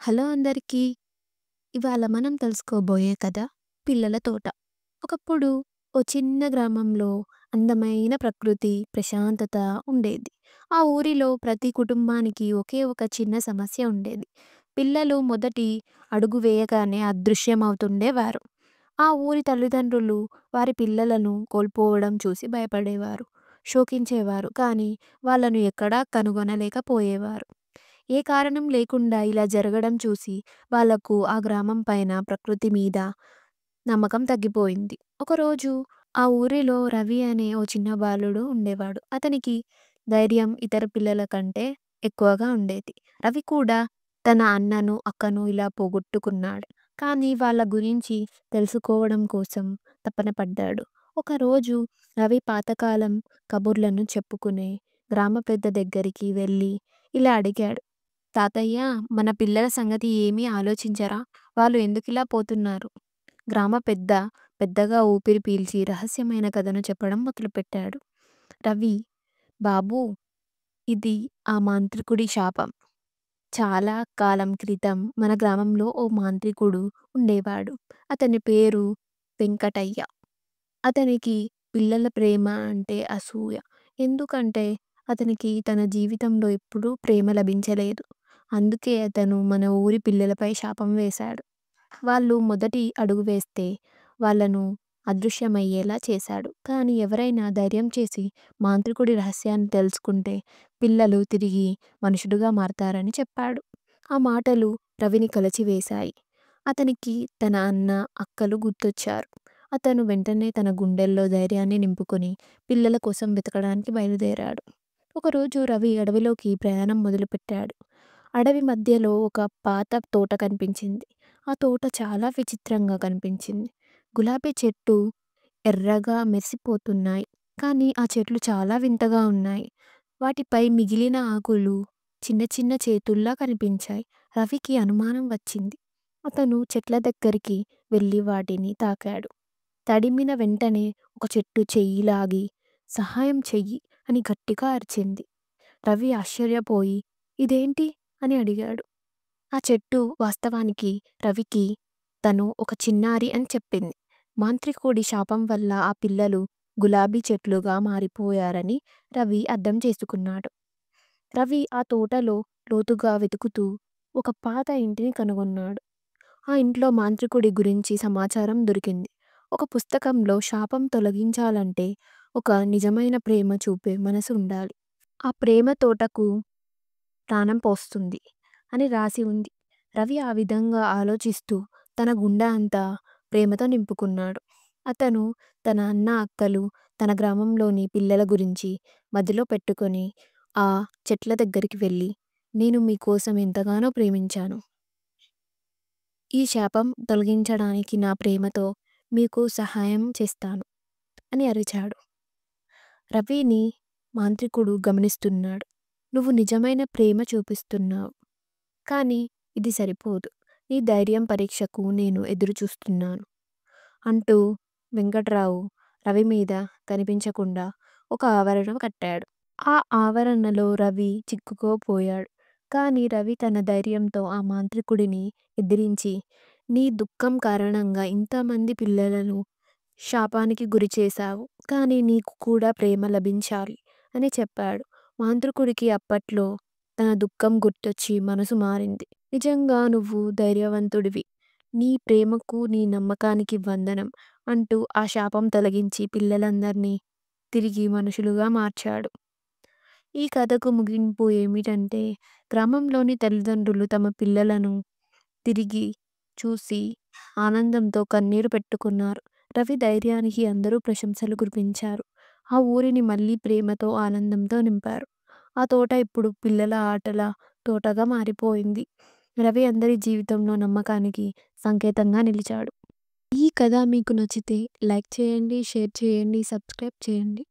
Hello అందరికీ. ఇవాళ మనం తెలుసుకోబోయే కథ 'పిల్లల తోట'. ఒకప్పుడు ఓ చిన్న గ్రామంలో అందమైన ప్రకృతి, ప్రశాంతత ఉండేది. ఆ ఊరిలో ప్రతి కుటుంబానికి ఒకే ఒక చిన్న సమస్య ఉండేది. పిల్లలు మొదటి అడుగు వేయగానే అదృశ్యమవుతుండేవారు. ఆ ఊరి తల్లిదండ్రులు వారి పిల్లలను కోల్పోవడం చూసి భయపడేవారు, శోకించేవారు. కానీ వాళ్ళను ఎక్కడా కనుగొనలేకపోయేవారు. ఏ కారణం లేకుండా ఇలా జరగడం చూసి వాళ్ళకు ఆ గ్రామం పైన, ప్రకృతి మీద నమ్మకం తగ్గిపోయింది. ఒకరోజు ఆ ఊరిలో రవి అనే ఓ చిన్న బాలుడు ఉండేవాడు. అతనికి ధైర్యం ఇతర పిల్లల కంటే ఎక్కువగా ఉండేది. రవి కూడా తన అన్నను, అక్కను ఇలా పోగొట్టుకున్నాడు. కానీ వాళ్ళ గురించి తెలుసుకోవడం కోసం తపన పడ్డాడు. ఒకరోజు రవి పాతకాలం కబుర్లను చెప్పుకునే గ్రామ పెద్ద దగ్గరికి వెళ్ళి ఇలా అడిగాడు. తాతయ్య, మన పిల్లల సంగతి ఏమీ ఆలోచించరా? వాళ్ళు ఎందుకిలా పోతున్నారు? గ్రామ పెద్ద పెద్దగా ఊపిరి పీల్చి రహస్యమైన కథను చెప్పడం మొదలుపెట్టాడు. రవి, బాబూ, ఇది ఆ మాంత్రికుడి శాపం. చాలా కాలం క్రితం మన గ్రామంలో ఓ మాంత్రికుడు ఉండేవాడు. అతని పేరు వెంకటయ్య. అతనికి పిల్లల ప్రేమ అంటే అసూయ. ఎందుకంటే అతనికి తన జీవితంలో ఎప్పుడూ ప్రేమ లభించలేదు. అందుకే అతను మన ఊరి పిల్లలపై శాపం వేశాడు. వాళ్ళు మొదటి అడుగు వేస్తే వాళ్ళను అదృశ్యమయ్యేలా చేశాడు. కానీ ఎవరైనా ధైర్యం చేసి మాంత్రికుడి రహస్యాన్ని తెలుసుకుంటే పిల్లలు తిరిగి మనుషులుగా మారతారని చెప్పాడు. ఆ మాటలు రవిని కలచివేశాయి. అతనికి తన అన్న, అక్కలు గుర్తొచ్చారు. అతను వెంటనే తన గుండెల్లో ధైర్యాన్ని నింపుకొని పిల్లల కోసం వెతకడానికి బయలుదేరాడు. ఒకరోజు రవి అడవిలోకి ప్రయాణం మొదలుపెట్టాడు. అడవి మధ్యలో ఒక పాత తోట కనిపించింది. ఆ తోట చాలా విచిత్రంగా కనిపించింది. గులాబీ చెట్టు ఎర్రగా మెరిసిపోతున్నాయి. కానీ ఆ చెట్లు చాలా వింతగా ఉన్నాయి. వాటిపై మిగిలిన ఆకులు చిన్న చిన్న చేతుల్లా కనిపించాయి. రవికి అనుమానం వచ్చింది. అతను చెట్ల దగ్గరికి వెళ్ళి వాటిని తాకాడు. తడిమిన వెంటనే ఒక చెట్టు చెయ్యి లాగి సహాయం చెయ్యి అని గట్టిగా అరిచింది. రవి ఆశ్చర్యపోయి ఇదేంటి అని అడిగాడు. ఆ చెట్టు వాస్తవానికి రవికి తను ఒక చిన్నారి అని చెప్పింది. మాంత్రికుడి శాపం వల్ల ఆ పిల్లలు గులాబీ చెట్లుగా మారిపోయారని రవి అర్థం చేసుకున్నాడు. రవి ఆ తోటలో లోతుగా వెతుకుతూ ఒక పాత ఇంటిని కనుగొన్నాడు. ఆ ఇంట్లో మాంత్రికుడి గురించి సమాచారం దొరికింది. ఒక పుస్తకంలో శాపం తొలగించాలంటే ఒక నిజమైన ప్రేమ చూపే మనసు ఉండాలి. ఆ ప్రేమ తోటకు ప్రాణం పోస్తుంది అని రాసి ఉంది. రవి ఆ విధంగా ఆలోచిస్తూ తన గుండె అంతా ప్రేమతో నింపుకున్నాడు. అతను తన అన్న, అక్కలు, తన గ్రామంలోని పిల్లల గురించి మదిలో పెట్టుకొని ఆ చెట్ల దగ్గరికి వెళ్ళి, నేను మీకోసం ఎంతగానో ప్రేమించాను. ఈ శాపం తొలగించడానికి నా ప్రేమతో మీకు సహాయం చేస్తాను అని అరిచాడు. రవిని మాంత్రికుడు గమనిస్తున్నాడు. నువ్వు నిజమైన ప్రేమ చూపిస్తున్నావు. కానీ ఇది సరిపోదు. నీ ధైర్యం పరీక్షకు నేను ఎదురు చూస్తున్నాను అంటూ వెంకట్రావు రవి మీద కనిపించకుండా ఒక ఆవరణ కట్టాడు. ఆ ఆవరణలో రవి చిక్కుకోపోయాడు. కానీ రవి తన ధైర్యంతో ఆ మాంత్రికుడిని ఎదిరించి, నీ దుఃఖం కారణంగా ఇంతమంది పిల్లలను శాపానికి గురిచేశావు. కానీ నీకు కూడా ప్రేమ లభించాలి అని చెప్పాడు. మాంత్రికుడికి అప్పట్లో తన దుఃఖం గుర్తొచ్చి మనసు మారింది. నిజంగా నువ్వు ధైర్యవంతుడివి. నీ ప్రేమకు, నీ నమ్మకానికి వందనం అంటూ ఆ శాపం తొలగించి పిల్లలందరినీ తిరిగి మనుషులుగా మార్చాడు. ఈ కథకు ముగింపు ఏమిటంటే, గ్రామంలోని తల్లిదండ్రులు తమ పిల్లలను తిరిగి చూసి ఆనందంతో కన్నీరు పెట్టుకున్నారు. రవి ధైర్యానికి అందరూ ప్రశంసలు కురిపించారు. ఆ ఊరిని మళ్ళీ ప్రేమతో, ఆనందంతో నింపారు. ఆ తోట ఇప్పుడు పిల్లల ఆటల తోటగా మారిపోయింది. రవి అందరి జీవితంలో నమ్మకానికి సంకేతంగా నిలిచాడు. ఈ కథ మీకు నచ్చితే లైక్ చేయండి, షేర్ చేయండి, సబ్స్క్రైబ్ చేయండి.